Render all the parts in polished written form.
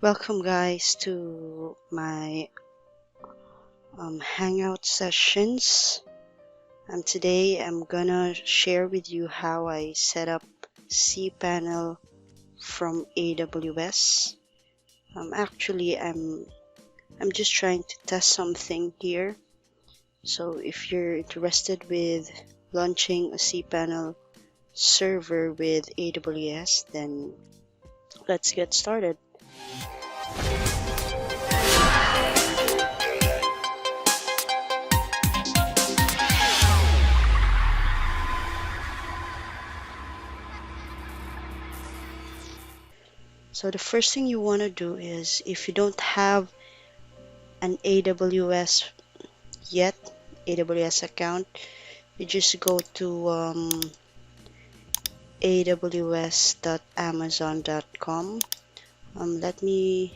Welcome guys to my hangout sessions. Today I'm gonna share with you how I set up cPanel from AWS. Actually I'm just trying to test something here. So if you're interested with launching a cPanel server with AWS, then let's get started. So the first thing you want to do is, if you don't have an AWS yet, AWS account, you just go to aws.amazon.com. Let me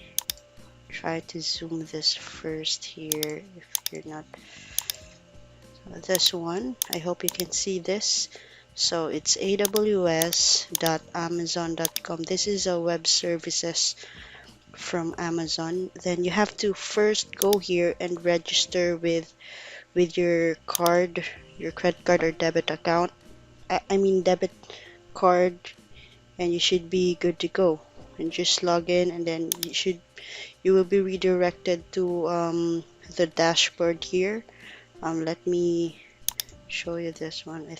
try to zoom this first here. If you're not, this one, I hope you can see this. So it's aws.amazon.com. This is a web services from Amazon. Then you have to first go here and register with your card, your credit card or debit account. I mean debit card, and you should be good to go. And just log in, and then you will be redirected to the dashboard here. Let me show you this one. I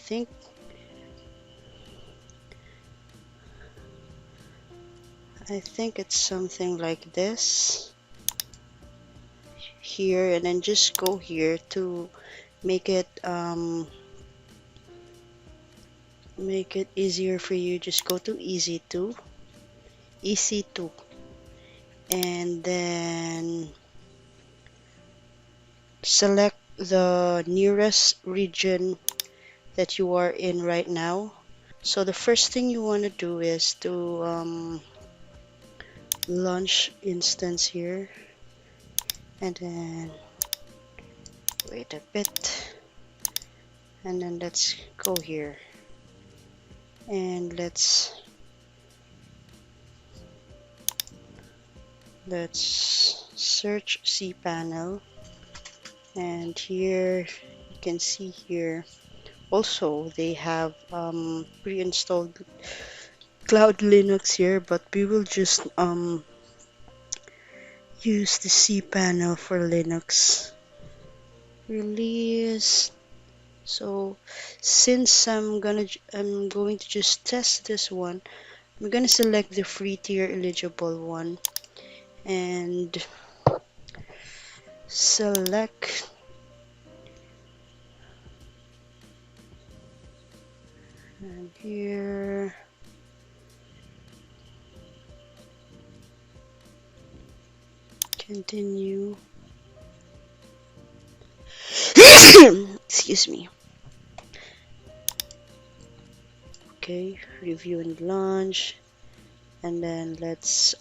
think it's something like this here, and then just go here to make it easier for you. Just go to EC2, and then select the nearest region that you are in right now. So the first thing you want to do is to launch instance here, and then wait a bit, and then let's go here and let's search cPanel, and here you can see here also they have pre-installed Cloud Linux here, but we will just use the cPanel for Linux release. So since I'm going to just test this one, I'm gonna select the free tier eligible one and select and here continue. Excuse me. Okay, review and launch, and then let's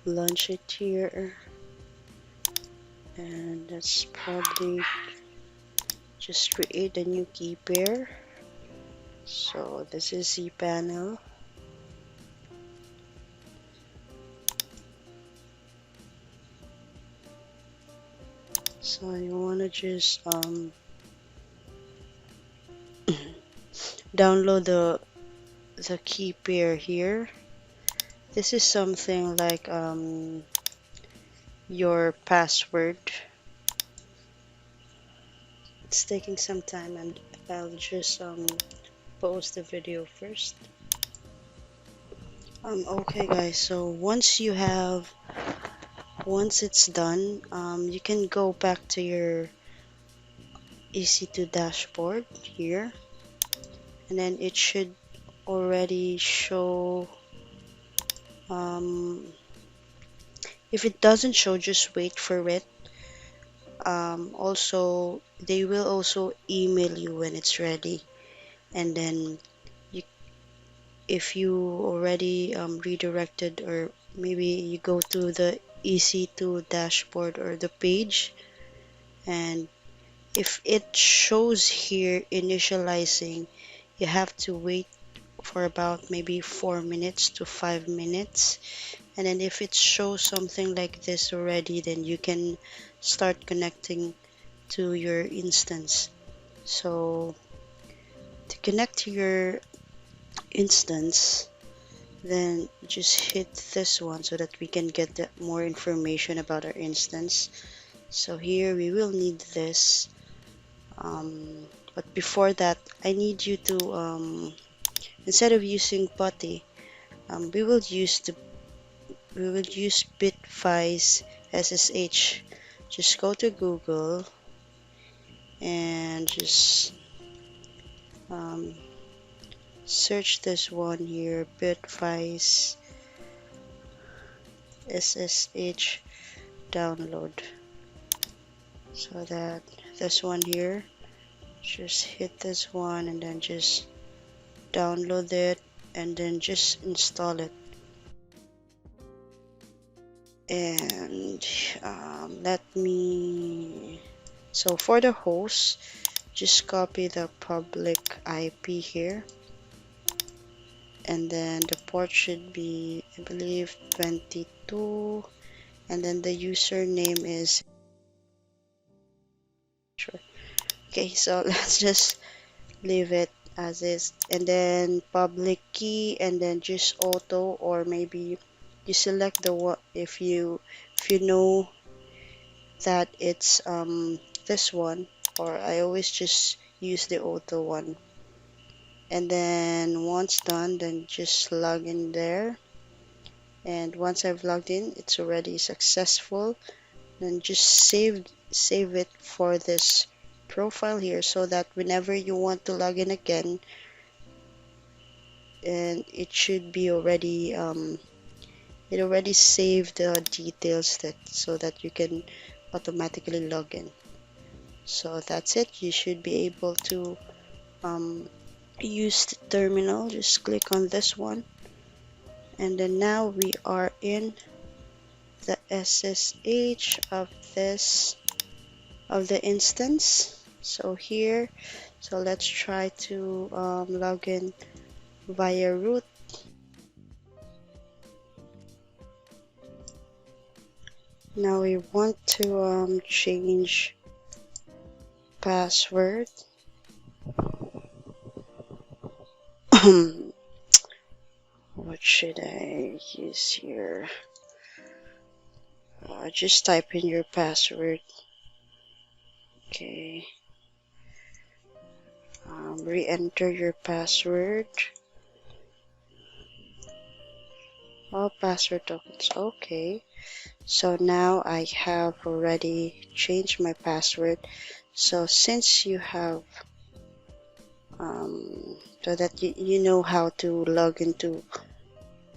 launch it here, and let's probably just create a new key pair. So this is cPanel. So you want to just download the key pair here. This is something like your password. It's taking some time, and I'll just pause the video first. Okay guys, so once it's done, you can go back to your EC2 dashboard here, and then it should already show. If it doesn't show, just wait for it. Also, they will also email you when it's ready, and then if you already redirected, or maybe you go to the EC2 dashboard or the page, and if it shows here initializing, you have to wait for about maybe 4 minutes to 5 minutes. And then if it shows something like this already, then you can start connecting to your instance. So to connect to your instance, then just hit this one so that we can get more information about our instance. So here we will need this, but before that I need you to instead of using putty, we will use Bitvise SSH. Just go to Google and just um, search this one here, Bitvise SSH download. So that this one here, just hit this one and then just download it and then just install it. And so for the host, just copy the public IP here, and then the port should be, I believe, 22, and then the username is sure. Okay, so let's just leave it as is, and then public key, and then just auto, or maybe you select the one if you know that it's this one, or I always just use the auto one. And then once done, then just log in there, and once I've logged in, it's already successful. Then just save it for this profile here, so that whenever you want to log in again, and it should be already it already saved the details that so that you can automatically log in. So that's it. You should be able to use the terminal. Just click on this one, and then now we are in the SSH of the instance. So here, so let's try to log in via root. Now we want to change password. What should I use here? Just type in your password. Okay. Re-enter your password. All password tokens. Okay. So now I have already changed my password. So since you have so that you know how to log into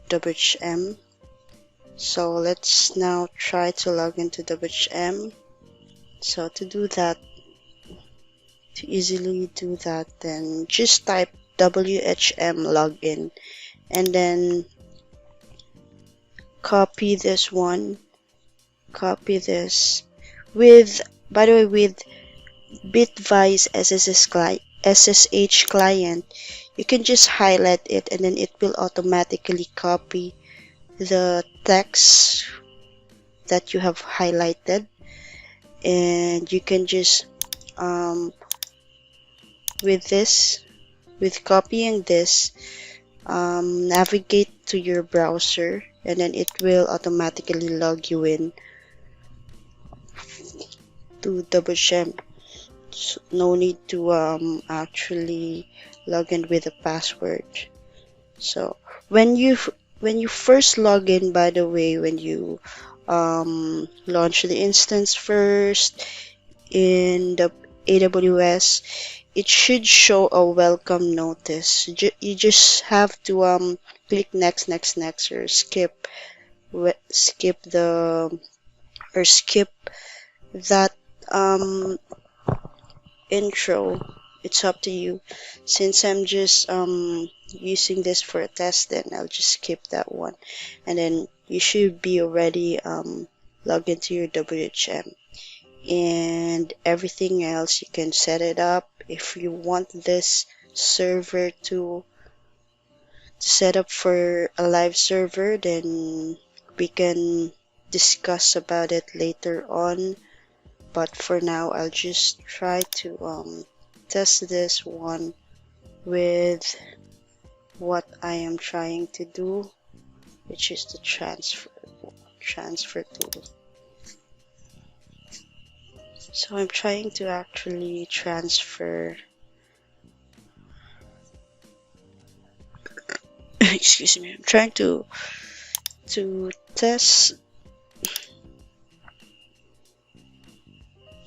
WHM. So let's now try to log into WHM. So to do that, to easily do that, then just type WHM login, and then copy this one, copy this with, by the way, with Bitvise SSH Client, you can just highlight it and then it will automatically copy the text that you have highlighted, and you can just with copying this, navigate to your browser, and then it will automatically log you in to WHM. So no need to actually log in with a password. So when you first log in, by the way, when you launch the instance first in the AWS, it should show a welcome notice. You just have to click next, next, next, or skip that intro. It's up to you. Since I'm just using this for a test, then I'll just skip that one, and then you should be already logged into your WHM, and everything else you can set it up if you want this server to set up for a live server, then we can discuss about it later on. But for now, I'll just try to test this one with what I am trying to do, which is the transfer tool. So I'm trying to actually transfer excuse me, I'm trying to test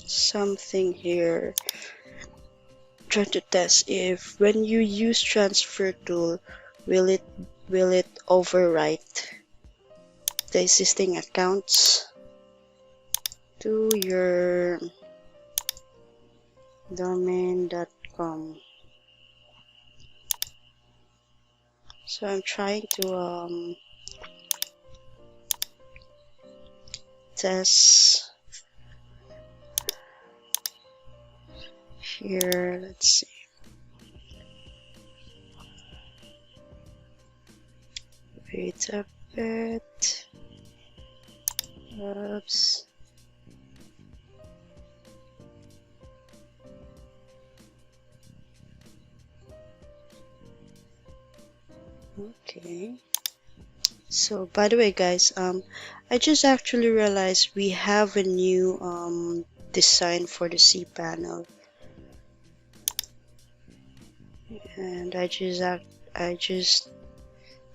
something here. Trying to test if when you use transfer tool, will it overwrite the existing accounts to your domain.com. So I'm trying to test here. Let's see. Wait a bit. Oops. Okay. So by the way, guys, I just actually realized we have a new design for the cPanel, and I just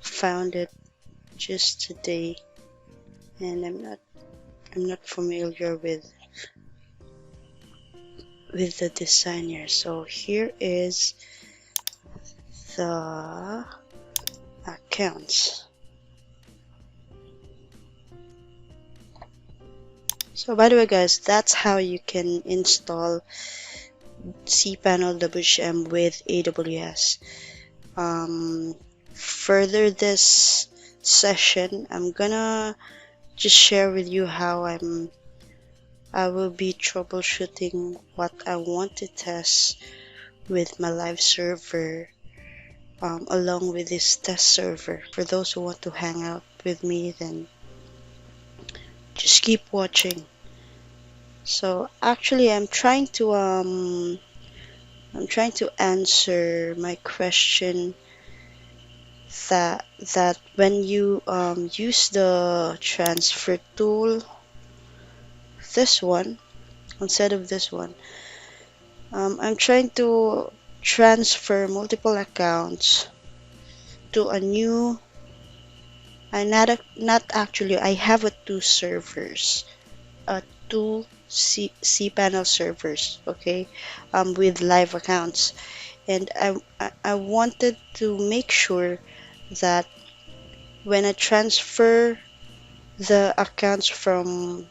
found it just today, and I'm not familiar with the design here. So here is the accounts. So by the way, guys, that's how you can install cPanel WHM with AWS. Further this session, I'm gonna just share with you how I will be troubleshooting what I want to test with my live server, along with this test server. For those who want to hang out with me, then just keep watching. So actually, I'm trying to answer my question that when you use the transfer tool, this one instead of this one, I'm trying to transfer multiple accounts to a new. Not actually. I have a two servers, two cPanel servers. Okay, with live accounts, and I wanted to make sure that when I transfer the accounts from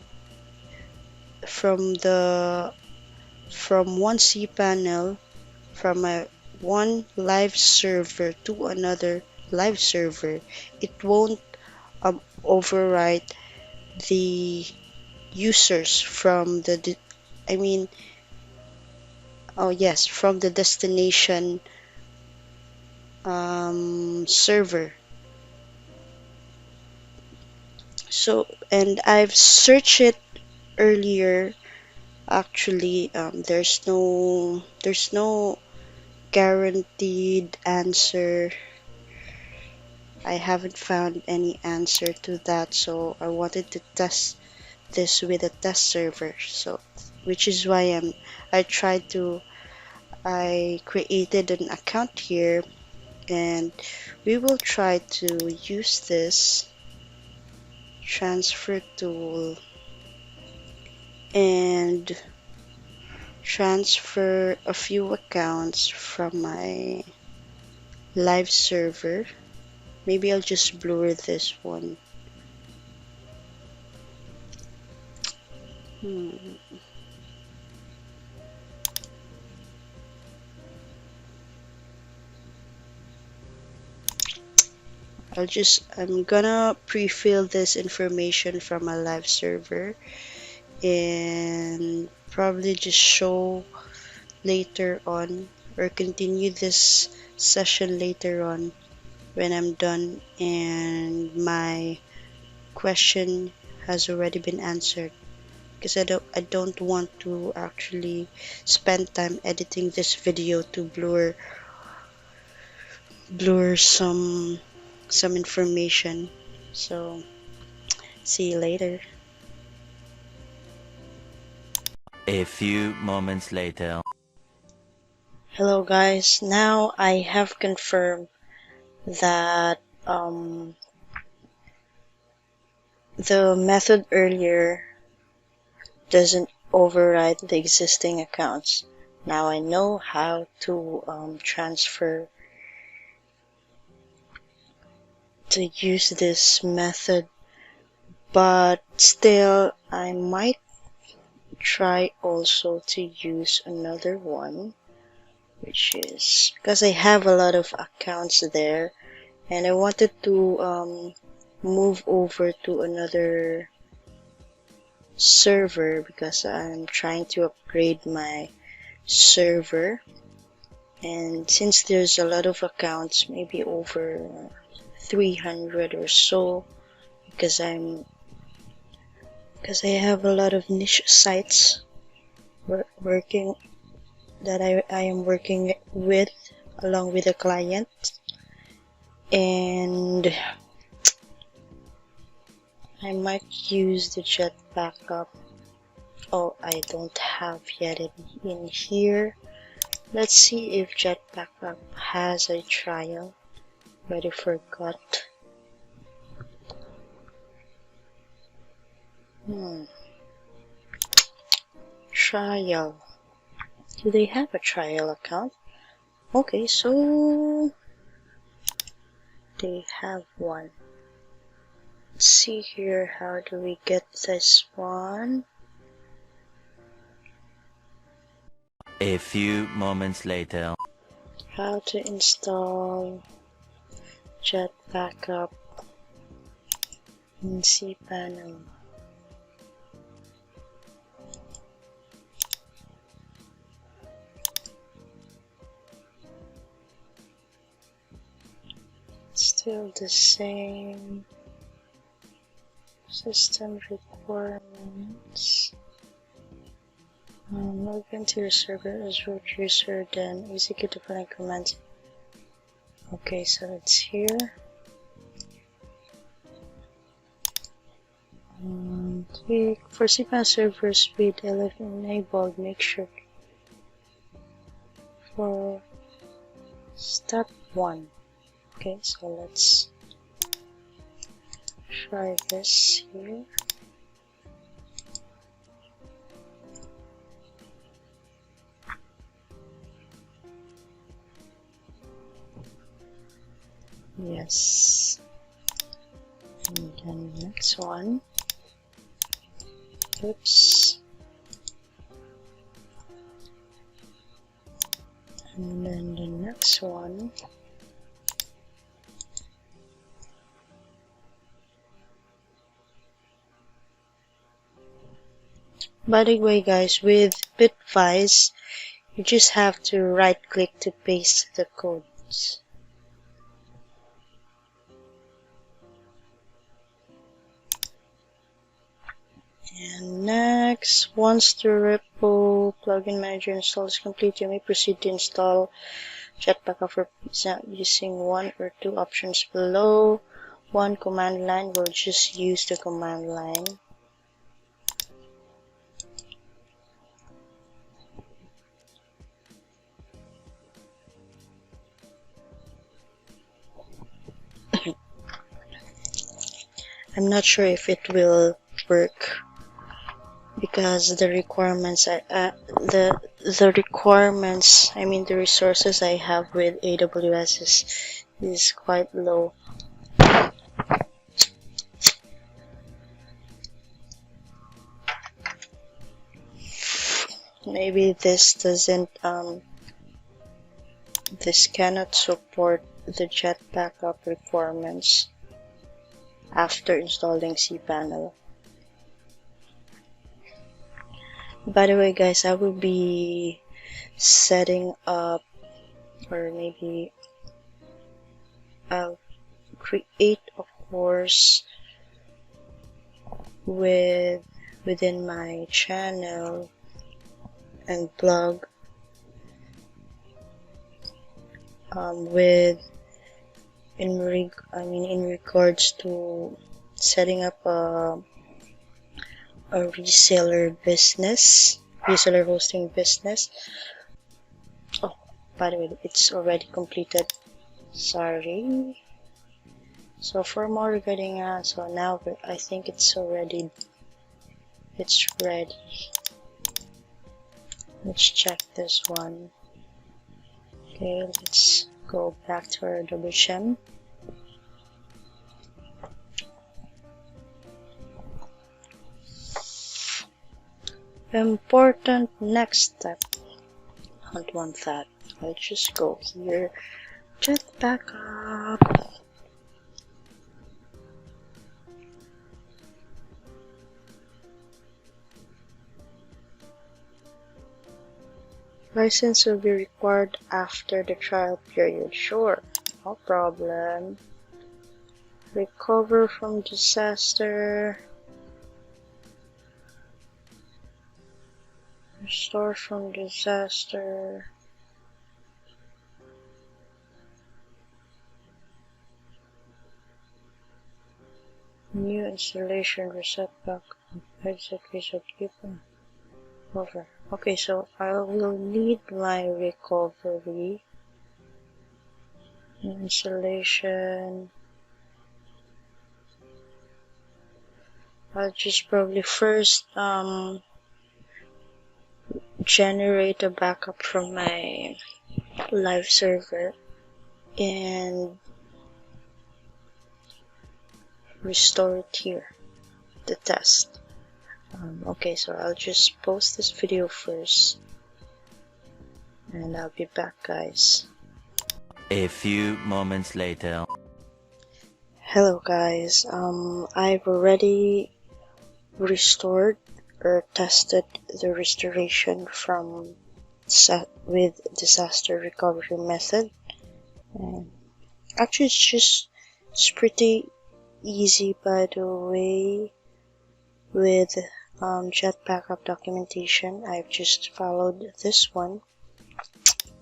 one cPanel, from a one live server to another live server, it won't overwrite the users from I mean, oh yes, from the destination server. So, and I've searched it earlier. Actually, there's no guaranteed answer. I haven't found any answer to that, so I wanted to test this with a test server. So, which is why I created an account here, and we will try to use this transfer tool and transfer a few accounts from my live server. Maybe I'll just blur this one. I'm gonna pre-fill this information from my live server and probably just show later on or continue this session later on when I'm done and my question has already been answered, because I don't want to actually spend time editing this video to blur some information. So see you later. A few moments later. Hello guys, now I have confirmed that the method earlier doesn't override the existing accounts. Now I know how to transfer to use this method, but still I might try also to use another one, which is because I have a lot of accounts there and I wanted to move over to another server because I'm trying to upgrade my server, and since there's a lot of accounts, maybe over 300 or so, because I have a lot of niche sites working that I am working with along with a client, and I might use the Jetbackup. Oh, I don't have yet in here. Let's see if Jetbackup has a trial, but I forgot. Trial. Do they have a trial account? Okay, so they have one. Let's see here, how do we get this one? A few moments later. How to install Jetbackup in cPanel. Still the same. System requirements. Log into your server as root user, then execute the following commands. Okay, so it's here. For cPanel servers with LF enabled, make sure for step 1. Okay, so let's try this here. Yes. And then next one. Oops. And then the next one. By the way guys, with Bitvise, you just have to right click to paste the codes. And next, once the repo plugin manager install is complete, you may proceed to install Jetbackup for using one or two options below. One command line, we'll just use the command line. I'm not sure if it will work because the requirements I mean the resources I have with AWS is quite low. Maybe this doesn't this cannot support the Jetbackup requirements after installing cPanel. By the way guys, I will be setting up, or maybe I'll create a course within my channel and blog in regards to setting up a reseller hosting business. Oh, by the way, it's already completed. Sorry. So for more regarding so now I think it's ready. Let's check this one. Okay, let's go back to our WHM. Important next step. I don't want that. I'll just go here. Jetbackup. License will be required after the trial period. Sure, no problem. Recover from disaster. Restore from disaster. New installation, reset back. Exit, reset, over. Okay, so I will need my recovery. Installation. I'll just probably first generate a backup from my live server and restore it here, the test. Okay, so I'll just post this video first and I'll be back, guys. A few moments later. Hello guys, I've already restored or tested the restoration from with disaster recovery method. And actually it's pretty easy, by the way. With Jetbackup documentation, I've just followed this one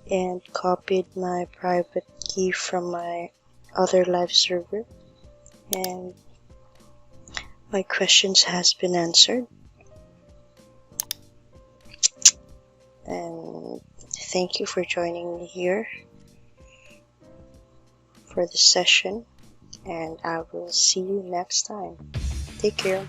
and copied my private key from my other live server, and my questions has been answered. And thank you for joining me here for this session, and I will see you next time. Take care.